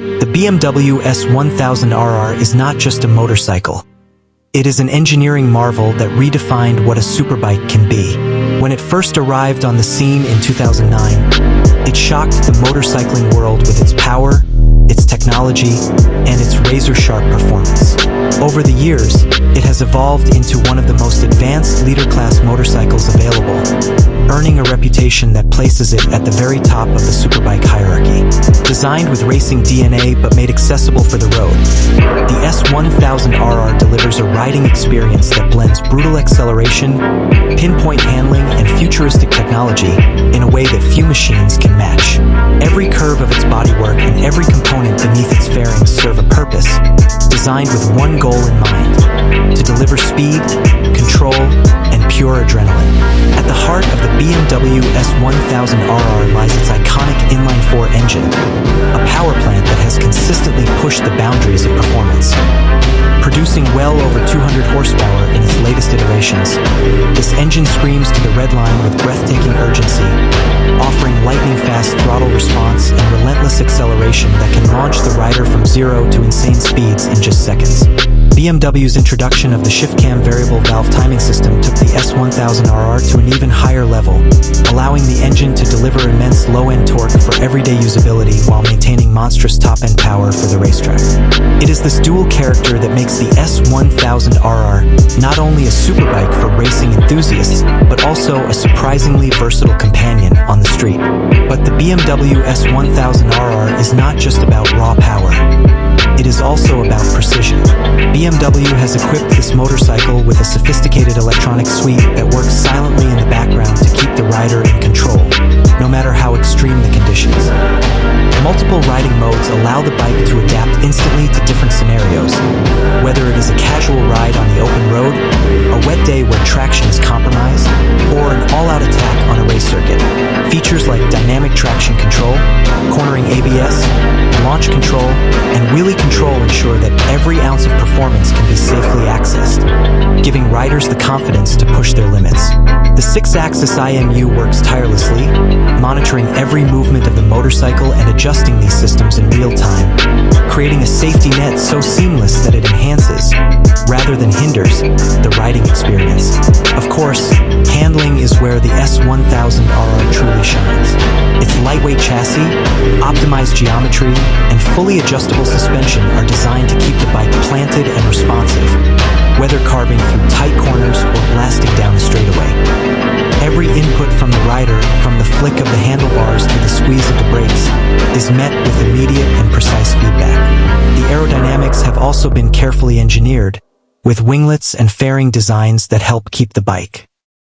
The BMW S1000RR is not just a motorcycle. It is an engineering marvel that redefined what a superbike can be. When it first arrived on the scene in 2009, it shocked the motorcycling world with its power, its technology, and its razor-sharp performance. Over the years, it has evolved into one of the most advanced leader-class motorcycles available, earning a reputation that places it at the very top of the superbike hierarchy. Designed with racing DNA but made accessible for the road, the S1000RR delivers a riding experience that blends brutal acceleration, pinpoint handling, and futuristic technology in a way that few machines can match. Every curve of its bodywork and every component beneath its fairings serve a purpose, designed with one goal in mind: to deliver speed, control, and pure adrenaline. At the heart of the BMW S1000RR lies its iconic inline-4 engine, a power plant that has consistently pushed the boundaries of performance. Producing well over 200 horsepower in its latest iterations, this engine screams to the red line with breathtaking urgency, offering lightning-fast throttle response and relentless acceleration that can launch the rider from zero to insane speeds in just seconds. BMW's introduction of the shift-cam variable valve timing system took the S1000RR to an even higher level, allowing the engine to deliver immense low-end torque for everyday usability while maintaining monstrous top-end power for the racetrack. It is this dual character that makes the S1000RR not only a superbike for racing enthusiasts, but also a surprisingly versatile companion on the street. But the BMW S1000RR is not just about raw power. It is also about precision. BMW has equipped this motorcycle with a sophisticated electronic suite that works silently in the background to keep the rider in control, no matter how extreme the conditions. Multiple riding modes allow the bike to adapt instantly to different scenarios, whether it is a casual ride on the open road, a wet day where traction is compromised, or an all-out attack on a race circuit. Features like dynamic traction control, cornering ABS, launch control, and wheelie control ensure that every ounce of performance can be safely accessed, giving riders the confidence to push their limits. The 6-axis IMU works tirelessly, monitoring every movement of the motorcycle and adjusting these systems in real time, creating a safety net so seamless that it enhances, rather than hinders, the riding experience. Of course, handling is where the S1000RR truly shines. Its lightweight chassis, optimized geometry, and fully adjustable suspension are designed to keep the bike planted and responsive, whether carving through tight corners or blasting down a straightaway. Every input from the rider, from the flick of the handlebars to the squeeze of the brakes, is met with immediate and precise feedback. The aerodynamics have also been carefully engineered, with winglets and fairing designs that help keep the bike